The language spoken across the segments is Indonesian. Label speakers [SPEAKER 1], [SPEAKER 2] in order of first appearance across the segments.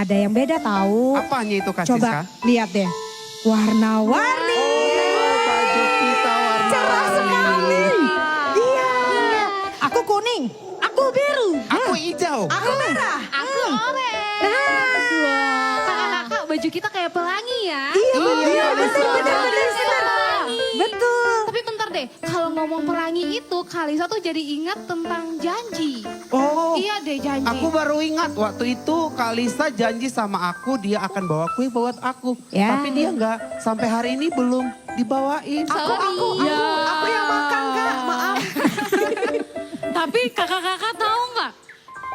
[SPEAKER 1] ada yang beda tahu.
[SPEAKER 2] Apanya itu Kak
[SPEAKER 1] Coba
[SPEAKER 2] Siska?
[SPEAKER 1] lihat deh. Warna-warni.
[SPEAKER 2] Baju kita
[SPEAKER 1] Cerah sekali.
[SPEAKER 2] warna-warni.
[SPEAKER 1] Iya. Aku kuning. Aku biru.
[SPEAKER 2] Aku hijau.
[SPEAKER 1] Aku merah.
[SPEAKER 3] Aku orange.
[SPEAKER 1] Nah.
[SPEAKER 3] Kakak-kakak baju kita kayak pelangi ya.
[SPEAKER 1] Iya betul.
[SPEAKER 2] Iya,
[SPEAKER 1] Betul.
[SPEAKER 3] Pelangi.
[SPEAKER 1] Betul.
[SPEAKER 3] Tapi bentar deh, kalau ngomong pelangi itu Kalisa tuh jadi ingat tentang janji.
[SPEAKER 2] Oh,
[SPEAKER 3] Iya deh janji.
[SPEAKER 2] aku baru ingat waktu itu Kalisa janji sama aku dia akan bawa kue buat aku.
[SPEAKER 1] Ya.
[SPEAKER 2] Tapi dia nggak sampai hari ini belum dibawain.
[SPEAKER 3] Sorry.
[SPEAKER 1] Aku yang makan Kak, maaf.
[SPEAKER 4] Tapi kakak-kakak tahu nggak?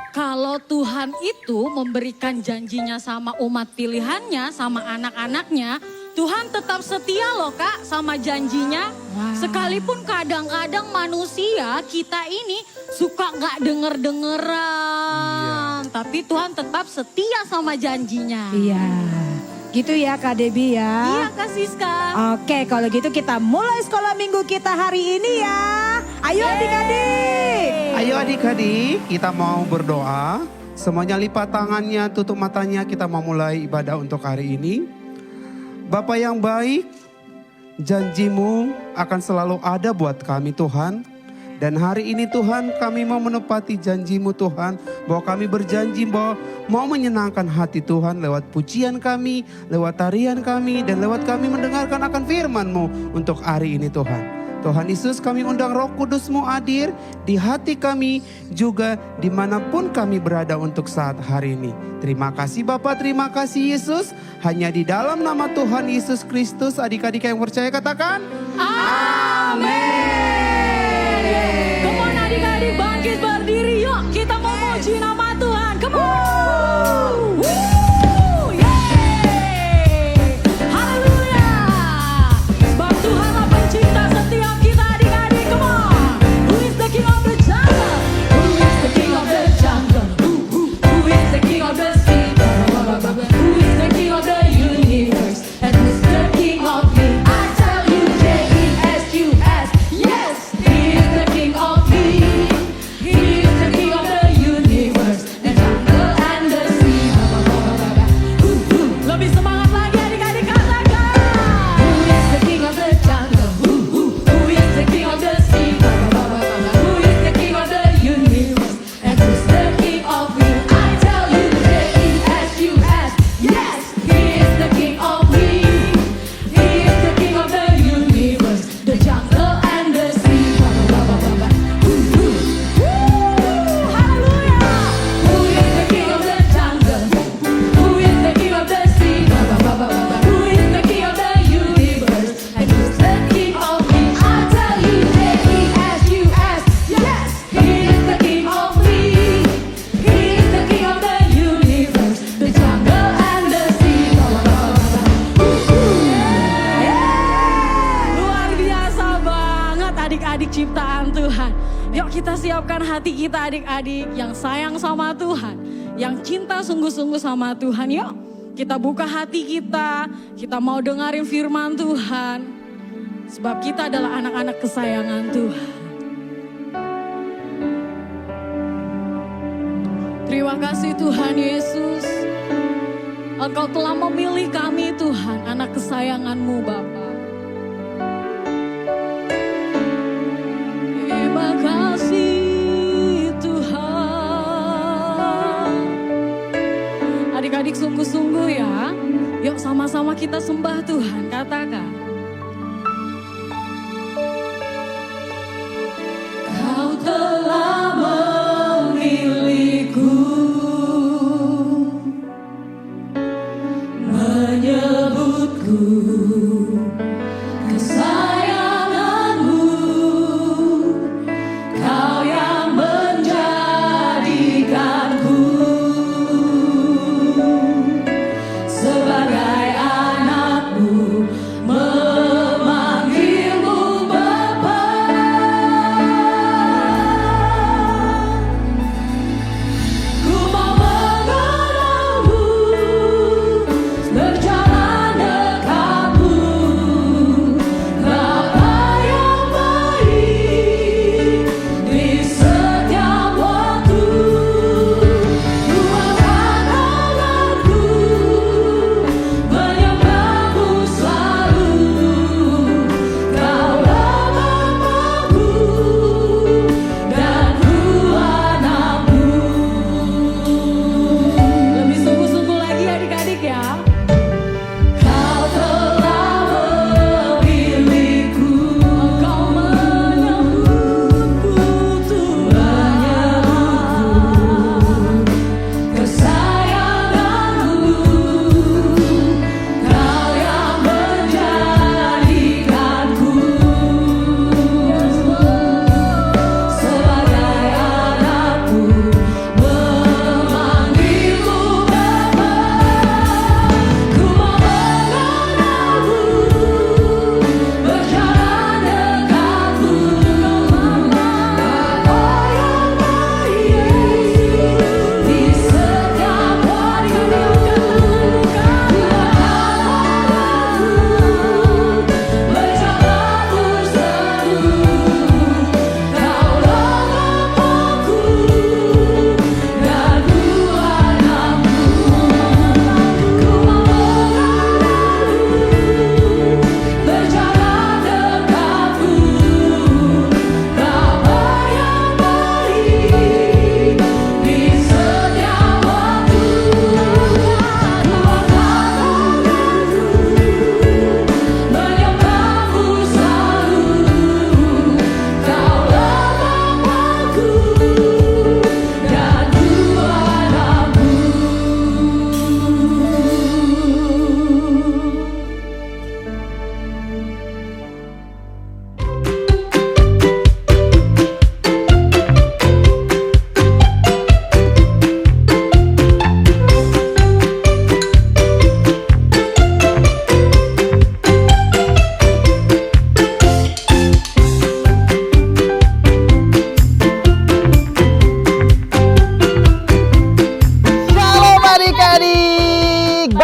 [SPEAKER 4] Kalau Tuhan itu memberikan janjinya sama umat pilihannya, sama anak-anaknya, Tuhan tetap setia loh Kak sama janjinya. Sekalipun kadang-kadang manusia kita ini suka nggak denger-dengeran. Tapi Tuhan tetap setia sama janjinya.
[SPEAKER 1] Iya. Gitu ya Kak Debbie ya.
[SPEAKER 4] Iya Kak Siska.
[SPEAKER 1] Oke, kalau gitu kita mulai sekolah minggu kita hari ini ya. Ayo adik-adik.
[SPEAKER 2] Ayo adik-adik, kita mau berdoa. Semuanya lipat tangannya, tutup matanya, kita mau mulai ibadah untuk hari ini. Bapa yang baik, janjimu akan selalu ada buat kami Tuhan. Dan hari ini Tuhan kami mau menepati janjimu Tuhan. Bahwa kami berjanji bahwa mau menyenangkan hati Tuhan lewat pujian kami, lewat tarian kami, dan lewat kami mendengarkan akan firman-Mu untuk hari ini Tuhan. Tuhan Yesus kami undang Roh Kudus-Mu hadir di hati kami juga dimanapun kami berada untuk saat hari ini. Terima kasih Bapa, terima kasih Yesus. Hanya di dalam nama Tuhan Yesus Kristus adik-adik yang percaya katakan
[SPEAKER 4] Amin. Come on adik-adik bangkit berdiri yuk. Kita mau muji nama Tuhan. Come on. Woo. Yeay. Haleluya. Sebab Tuhanlah pencipta setiap kita adik-adik. Come on. Who is the king of the jungle? Who is the king of the jungle? Who is the king of the sea? Who is the king of the universe? And who's the king of me? I tell you, J-E-S-U-S. Yes, he is the king of me. He is the king of the universe. The jungle and the sea. Lebih semangat lagi adik-adik katakan. Who is the king of the jungle? Who is the king of the sea? Who is the king of the universe? And who's the king of me? I tell you, J-E-S-U-S. Yes, he is the king of me. He is the king of the universe, the jungle and the sea. Hallelujah. Who is the king of the jungle? Who is the king of the sea? Who is the king of the universe? And who's the king of me? I tell you, J-E-S-U-S. Yes, he is the king of me. He is the king of the universe, the jungle and the sea. Luar biasa banget adik-adik ciptaan Tuhan. Yuk kita siapkan hati kita adik-adik yang sayang sama Tuhan. Yang cinta sungguh-sungguh sama Tuhan. Yuk kita buka hati kita mau dengerin firman Tuhan. Sebab kita adalah anak-anak kesayangan Tuhan. Terima kasih Tuhan Yesus. Engkau telah memilih kami Tuhan, anak kesayangan-Mu Bapa. Terima kasih Tuhan. Adik-adik sungguh-sungguh ya. Yuk sama-sama kita sembah Tuhan, katakan. Kau telah memilihku, menyebutku kesayanganmu. Kau yang menjadikanku sebagai anakmu.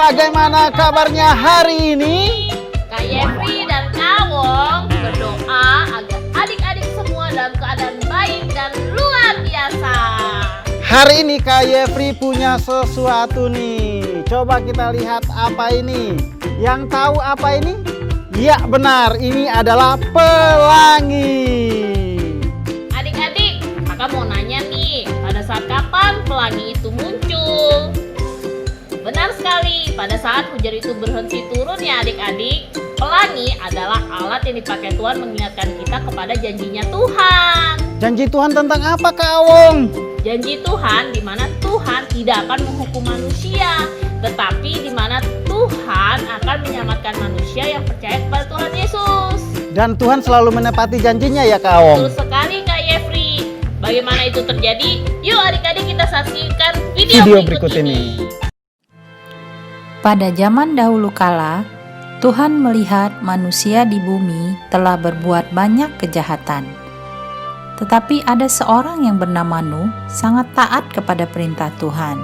[SPEAKER 5] bagaimana kabarnya hari ini?
[SPEAKER 6] Kak Yefri dan Kak Wong berdoa agar adik-adik semua dalam keadaan baik dan luar biasa.
[SPEAKER 5] Hari ini Kak Yefri punya sesuatu nih. Coba kita lihat apa ini. Yang tahu apa ini? Ya benar, ini adalah pelangi.
[SPEAKER 6] Adik-adik, kakak mau nanya nih, pada saat kapan pelangi itu muncul? Benar sekali, pada saat hujan itu berhenti turun ya adik-adik. Pelangi adalah alat yang dipakai Tuhan mengingatkan kita kepada janjinya Tuhan.
[SPEAKER 5] Janji Tuhan tentang apa Kak Awong?
[SPEAKER 6] Janji Tuhan di mana Tuhan tidak akan menghukum manusia, tetapi di mana Tuhan akan menyelamatkan manusia yang percaya kepada Tuhan Yesus.
[SPEAKER 5] Dan Tuhan selalu menepati janjinya ya Kak Awong?
[SPEAKER 6] Betul sekali Kak Yefri. Bagaimana itu terjadi? Yuk adik-adik kita saksikan video berikut ini.
[SPEAKER 7] Pada zaman dahulu kala, Tuhan melihat manusia di bumi telah berbuat banyak kejahatan. Tetapi ada seorang yang bernama Nuh sangat taat kepada perintah Tuhan.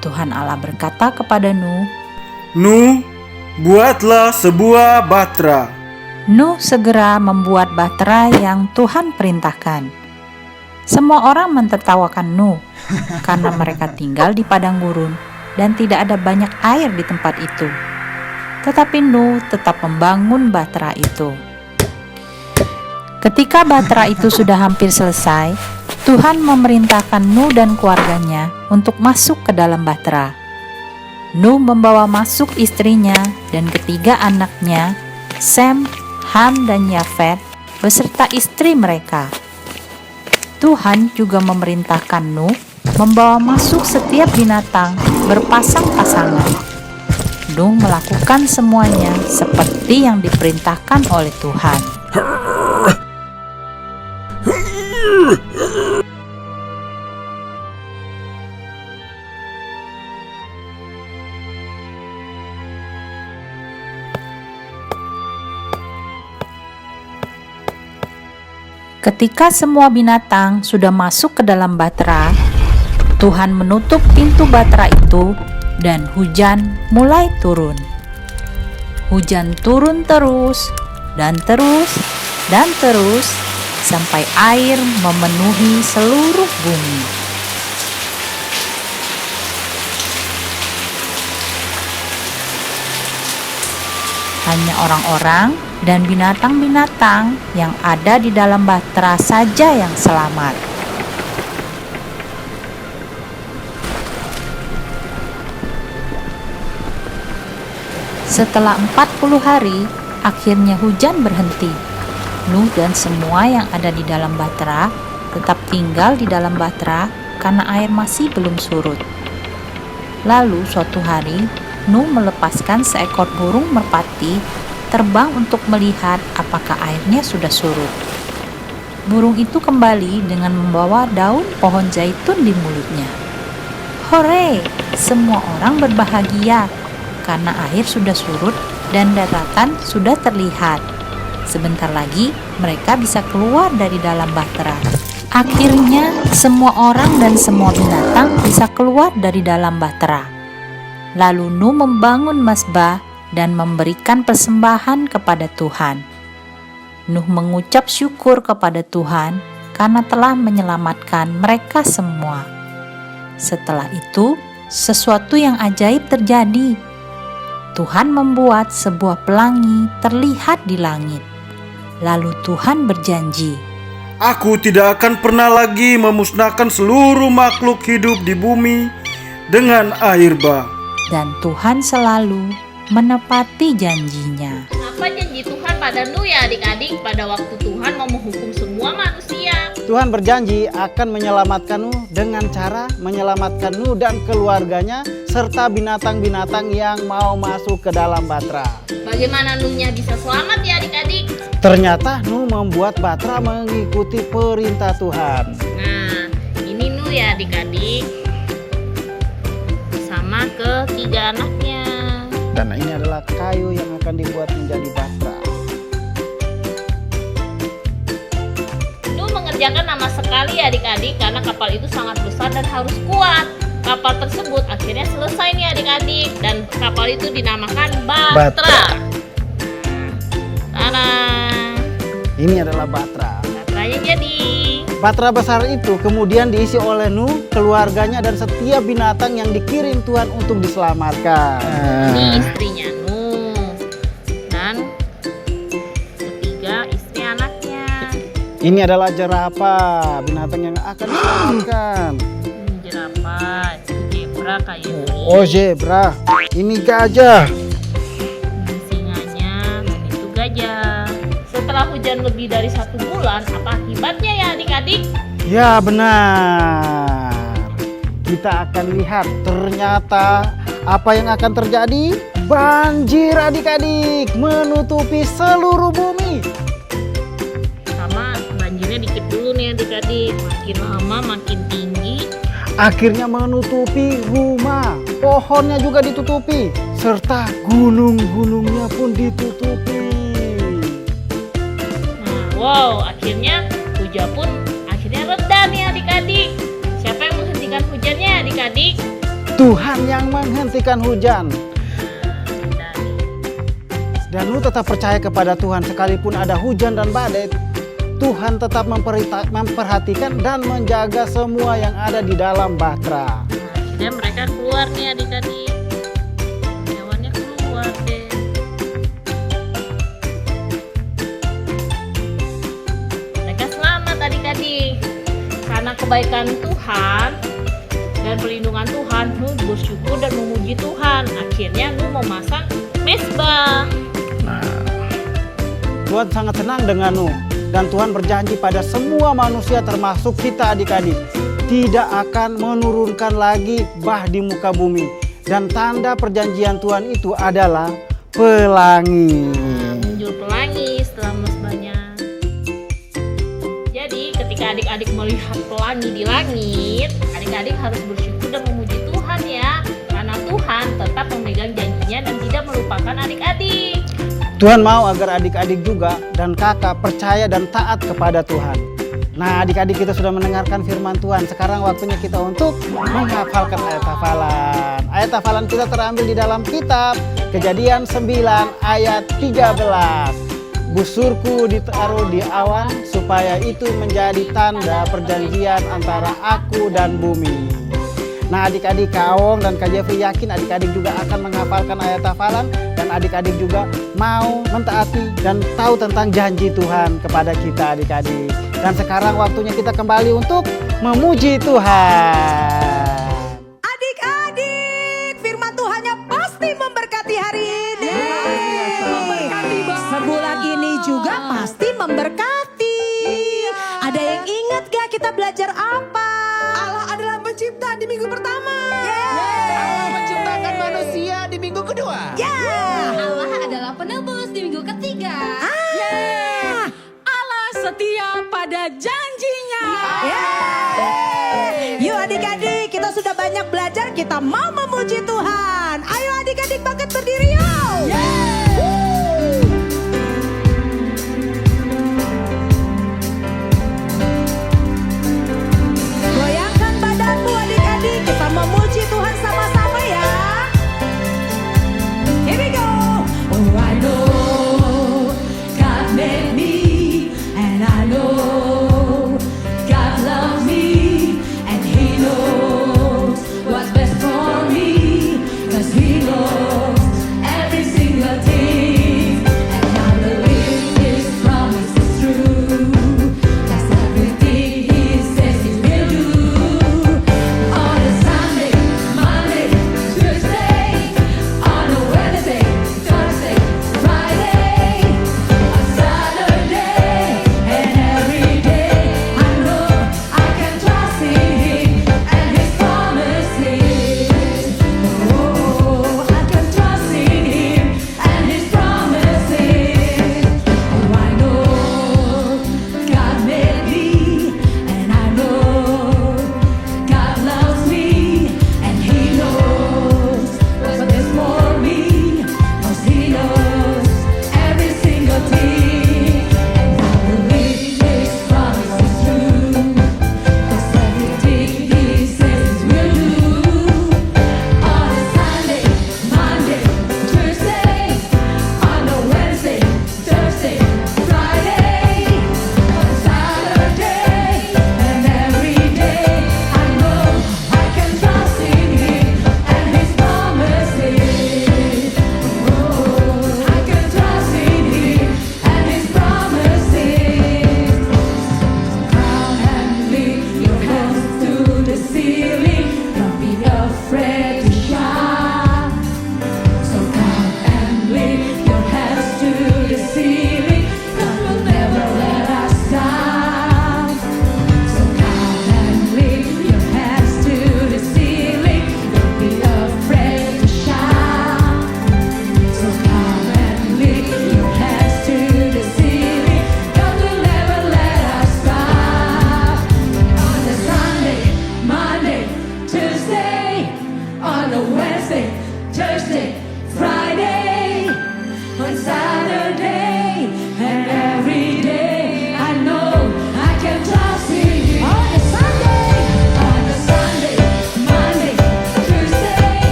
[SPEAKER 7] Tuhan Allah berkata kepada Nuh,
[SPEAKER 8] Nuh, buatlah sebuah batra.
[SPEAKER 7] Nuh segera membuat batra yang Tuhan perintahkan. Semua orang mentertawakan Nuh karena mereka tinggal di padang gurun dan tidak ada banyak air di tempat itu. Tetapi Nuh tetap membangun batra itu. Ketika batra itu sudah hampir selesai, Tuhan memerintahkan Nuh dan keluarganya untuk masuk ke dalam batra. Nuh membawa masuk istrinya dan ketiga anaknya, Sem, Ham, dan Yafet, beserta istri mereka. Tuhan juga memerintahkan Nuh membawa masuk setiap binatang berpasang-pasangan. Nuh melakukan semuanya seperti yang diperintahkan oleh Tuhan. Ketika semua binatang sudah masuk ke dalam batra, Tuhan menutup pintu batra itu dan hujan mulai turun. Hujan turun terus dan terus dan terus sampai air memenuhi seluruh bumi. Hanya orang-orang dan binatang-binatang yang ada di dalam batra saja yang selamat. Setelah 40 hari, akhirnya hujan berhenti. Nuh dan semua yang ada di dalam batra tetap tinggal di dalam batra karena air masih belum surut. Lalu suatu hari, Nuh melepaskan seekor burung merpati terbang untuk melihat apakah airnya sudah surut. Burung itu kembali dengan membawa daun pohon zaitun di mulutnya. Hore! Semua orang berbahagia karena air sudah surut dan daratan sudah terlihat. Sebentar lagi mereka bisa keluar dari dalam batra. Akhirnya semua orang dan semua binatang bisa keluar dari dalam batra. Lalu Nuh membangun mazbah dan memberikan persembahan kepada Tuhan. Nuh mengucap syukur kepada Tuhan karena telah menyelamatkan mereka semua. Setelah itu, sesuatu yang ajaib terjadi. Tuhan membuat sebuah pelangi terlihat di langit. Lalu Tuhan berjanji,
[SPEAKER 8] Aku tidak akan pernah lagi memusnahkan seluruh makhluk hidup di bumi dengan air bah.
[SPEAKER 7] dan Tuhan selalu menepati janjinya.
[SPEAKER 6] Apa janji Tuhan pada Nuh ya adik-adik pada waktu Tuhan mau menghukum semua manusia?
[SPEAKER 5] Tuhan berjanji akan menyelamatkan Nuh dengan cara menyelamatkan Nuh dan keluarganya serta binatang-binatang yang mau masuk ke dalam batra.
[SPEAKER 6] Bagaimana Nuhnya bisa selamat ya adik-adik?
[SPEAKER 5] Ternyata Nuh membuat batra mengikuti perintah Tuhan.
[SPEAKER 6] Nah, ini Nuh ya adik-adik sama ketiga anaknya.
[SPEAKER 5] Dan ini adalah kayu yang akan dibuat menjadi batra.
[SPEAKER 6] Nuh mengerjakan lama sekali ya adik-adik karena kapal itu sangat besar dan harus kuat. kapal tersebut akhirnya selesai nih adik-adik, dan kapal itu dinamakan Batra. Tada.
[SPEAKER 5] Ini adalah Batra.
[SPEAKER 6] Batranya jadi.
[SPEAKER 5] Batra besar itu kemudian diisi oleh Nuh, keluarganya, dan setiap binatang yang dikirim Tuhan untuk diselamatkan.
[SPEAKER 6] Ini istrinya Nuh. Dan ketiga istri anaknya.
[SPEAKER 5] Ini adalah jerapah, binatang yang akan diselamatkan.
[SPEAKER 6] Jerapah, zebra kayak
[SPEAKER 5] Oh, zebra. Ini gajah.
[SPEAKER 6] ini singanya, dan itu gajah. Setelah hujan lebih dari 1 bulan, apa akibatnya ya adik-adik?
[SPEAKER 5] Ya benar. Kita akan lihat ternyata apa yang akan terjadi. Banjir adik-adik menutupi seluruh bumi.
[SPEAKER 6] Sama banjirnya dikit dulu nih adik-adik, makin lama makin tinggi.
[SPEAKER 5] Akhirnya menutupi rumah, pohonnya juga ditutupi, serta gunung-gunungnya pun ditutupi.
[SPEAKER 6] Nah, wow, akhirnya hujan pun akhirnya reda nih adik-adik. Siapa yang menghentikan hujannya adik-adik?
[SPEAKER 5] Tuhan yang menghentikan hujan.
[SPEAKER 6] Reda nih.
[SPEAKER 5] Dan lu tetap percaya kepada Tuhan sekalipun ada hujan dan badai. Tuhan tetap memperhatikan dan menjaga semua yang ada di dalam Batra.
[SPEAKER 6] Nah, akhirnya mereka keluar nih adik-adik. Hewannya keluar deh. Mereka selamat adik-adik. Karena kebaikan Tuhan dan perlindungan Tuhan, Nuh bersyukur dan memuji Tuhan. Akhirnya Nuh memasang mezbah.
[SPEAKER 5] Tuhan sangat senang dengan Nuh. Dan Tuhan berjanji pada semua manusia termasuk kita adik-adik, tidak akan menurunkan lagi bah di muka bumi. Dan tanda perjanjian Tuhan itu adalah pelangi.
[SPEAKER 6] Muncul pelangi setelah mezbahnya. Jadi ketika adik-adik melihat pelangi di langit, adik-adik harus bersyukur dan memuji Tuhan ya. Karena Tuhan tetap memegang janjinya dan tidak melupakan adik-adik.
[SPEAKER 5] Tuhan mau agar adik-adik juga dan kakak percaya dan taat kepada Tuhan. Nah, adik-adik kita sudah mendengarkan firman Tuhan. Sekarang waktunya kita untuk menghafalkan ayat hafalan. Ayat hafalan kita terambil di dalam kitab Kejadian 9 ayat 13. Busurku ditaruh di awan supaya itu menjadi tanda perjanjian antara aku dan bumi. Nah, adik-adik Kak Awong dan Kak Jeffrey yakin adik-adik juga akan menghafalkan ayat hafalan dan adik-adik juga mau mentaati dan tahu tentang janji Tuhan kepada kita adik-adik. Dan sekarang waktunya kita kembali untuk memuji Tuhan.
[SPEAKER 1] Adik-adik, firman Tuhannya pasti memberkati hari ini. Sebulan ini juga pasti memberkati. Ada yang ingat gak kita belajar apa?
[SPEAKER 2] Allah adalah pencipta di minggu pertama.
[SPEAKER 1] Allah
[SPEAKER 2] menciptakan manusia di minggu kedua.
[SPEAKER 3] Allah adalah penebus di minggu ketiga.
[SPEAKER 4] Allah setia pada janjinya.
[SPEAKER 1] Yuk adik-adik, kita sudah banyak belajar, kita mau memuji Tuhan. Ayo adik-adik bangkit berdiri yuk. Goyangkan badanmu adik-adik, kita memuji Tuhan sama-sama ya. Here we go.
[SPEAKER 4] Oh, I know God made me, and I know God loves me, and He knows what's best for me, 'cause He knows every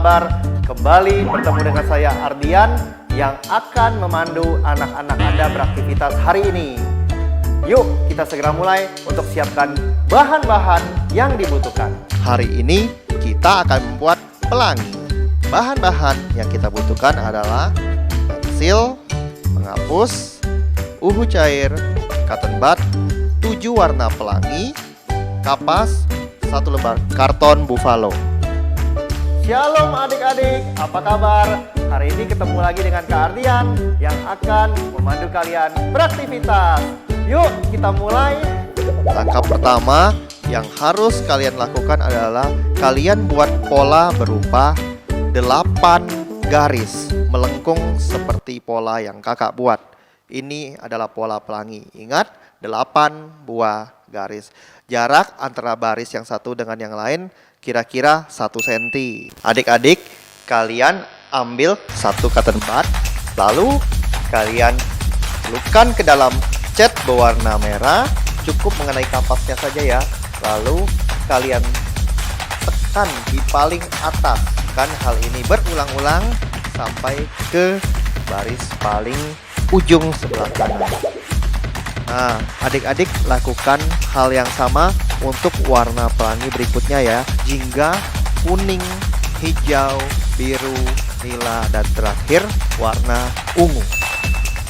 [SPEAKER 9] kabar? Kembali bertemu dengan saya Ardian yang akan memandu anak-anak Anda beraktivitas hari ini. Yuk kita segera mulai untuk siapkan bahan-bahan yang dibutuhkan. Hari ini kita akan membuat pelangi. Bahan-bahan yang kita butuhkan adalah pensil, penghapus, uhu cair, cotton bud, 7 warna pelangi, kapas, 1 lembar karton buffalo. Shalom adik-adik, apa kabar? Hari ini ketemu lagi dengan Kak Ardian yang akan memandu kalian beraktivitas. Yuk kita mulai. Langkah pertama yang harus kalian lakukan adalah kalian buat pola berupa 8 garis melengkung seperti pola yang kakak buat. Ini adalah pola pelangi. Ingat, 8 buah garis. Jarak antara baris yang satu dengan yang lain kira-kira 1 cm. Adik-adik, kalian ambil 1 cotton bud, lalu kalian celupkan ke dalam cat berwarna merah, cukup mengenai kapasnya saja ya. Lalu kalian tekan di paling atas. Kan hal ini berulang-ulang sampai ke baris paling ujung sebelah kanan. Nah, adik-adik lakukan hal yang sama untuk warna pelangi berikutnya ya. Jingga, kuning, hijau, biru, nila, dan terakhir warna ungu.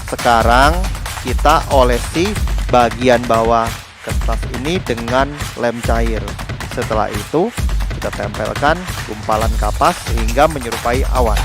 [SPEAKER 9] Sekarang kita olesi bagian bawah kertas ini dengan lem cair. Setelah itu kita tempelkan gumpalan kapas hingga menyerupai awan.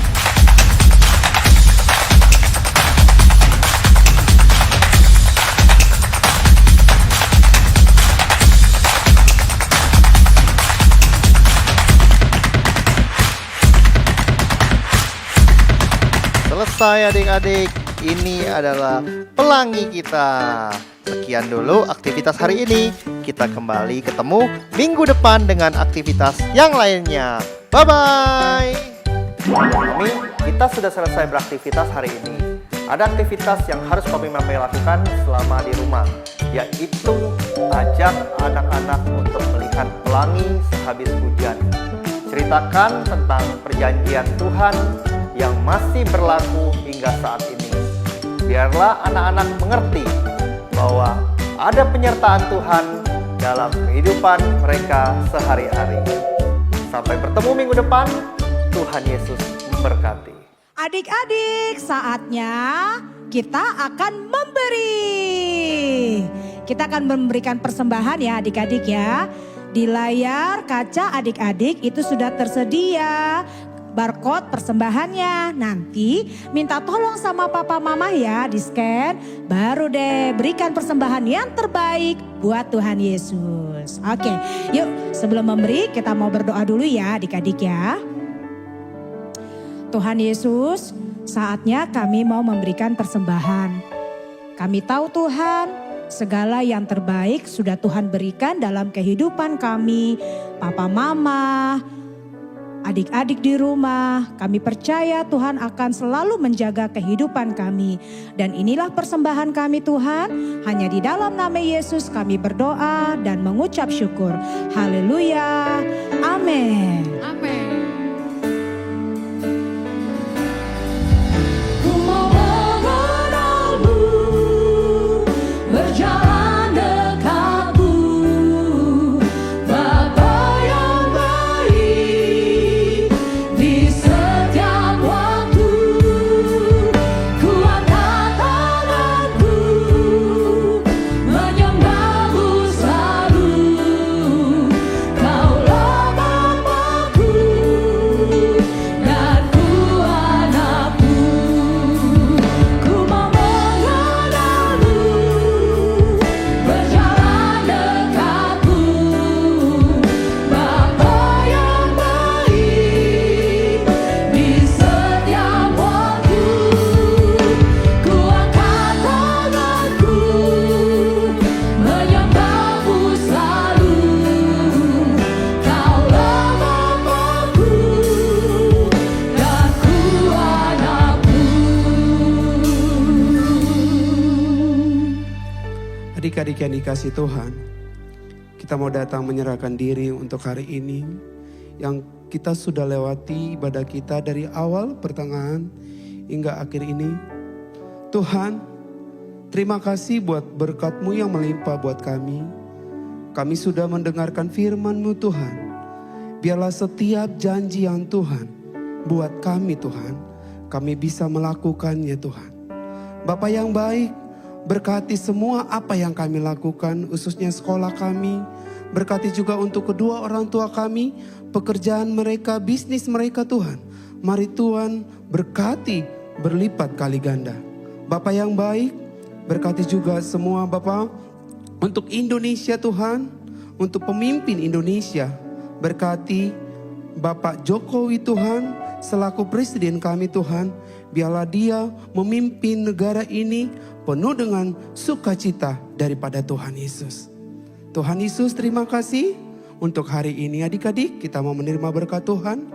[SPEAKER 9] Selesai adik-adik, ini adalah pelangi kita. Sekian dulu aktivitas hari ini. Kita kembali ketemu minggu depan dengan aktivitas yang lainnya. Bye-bye. Mami, kita sudah selesai beraktivitas hari ini. Ada aktivitas yang harus Mami lakukan selama di rumah, yaitu ajak anak-anak untuk melihat pelangi sehabis hujan. Ceritakan tentang perjanjian Tuhan yang masih berlaku hingga saat ini. Biarlah anak-anak mengerti bahwa ada penyertaan Tuhan dalam kehidupan mereka sehari-hari. Sampai bertemu minggu depan. Tuhan Yesus memberkati.
[SPEAKER 1] Adik-adik, saatnya kita akan memberi. Kita akan memberikan persembahan ya adik-adik ya. Di layar kaca adik-adik itu sudah tersedia barcode persembahannya. Nanti minta tolong sama papa mama ya di scan. Baru deh berikan persembahan yang terbaik buat Tuhan Yesus. Oke, yuk sebelum memberi kita mau berdoa dulu ya adik-adik ya. Tuhan Yesus, saatnya kami mau memberikan persembahan. Kami tahu Tuhan, segala yang terbaik sudah Tuhan berikan dalam kehidupan kami, papa mama, adik-adik di rumah. Kami percaya Tuhan akan selalu menjaga kehidupan kami. Dan inilah persembahan kami Tuhan. Hanya di dalam nama Yesus kami berdoa dan mengucap syukur. Haleluya. Amin.
[SPEAKER 3] Amin.
[SPEAKER 2] Adik-adik yang dikasih Tuhan, kita mau datang menyerahkan diri untuk hari ini. yang kita sudah lewati ibadah kita dari awal pertengahan hingga akhir ini. Tuhan, terima kasih buat berkat-Mu yang melimpah buat kami. Kami sudah mendengarkan firman-Mu Tuhan. Biarlah setiap janji yang Tuhan buat kami Tuhan, kami bisa melakukannya Tuhan. Bapa yang baik, berkati semua apa yang kami lakukan, khususnya sekolah kami. Berkati juga untuk kedua orang tua kami, pekerjaan mereka, bisnis mereka Tuhan. Mari Tuhan berkati berlipat kali ganda. Bapa yang baik, berkati juga semua Bapa untuk Indonesia Tuhan, untuk pemimpin Indonesia. Berkati Bapak Jokowi Tuhan, selaku presiden kami Tuhan. Biarlah dia memimpin negara ini penuh dengan sukacita daripada Tuhan Yesus. Tuhan Yesus, terima kasih untuk hari ini adik-adik kita mau menerima berkat Tuhan.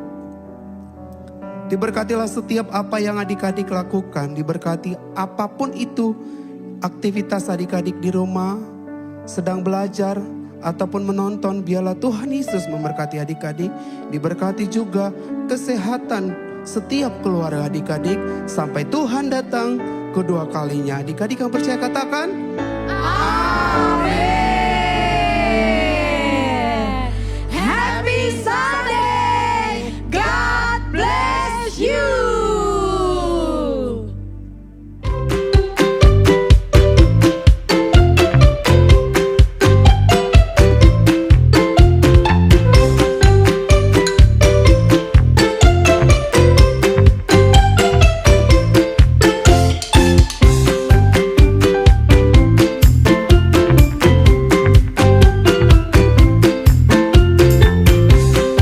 [SPEAKER 2] Diberkatilah setiap apa yang adik-adik lakukan, diberkati apapun itu aktivitas adik-adik di rumah, sedang belajar ataupun menonton, biarlah Tuhan Yesus memberkati adik-adik. Diberkati juga kesehatan setiap keluarga adik-adik sampai Tuhan datang kedua kalinya. Adik-adik yang percaya katakan amin.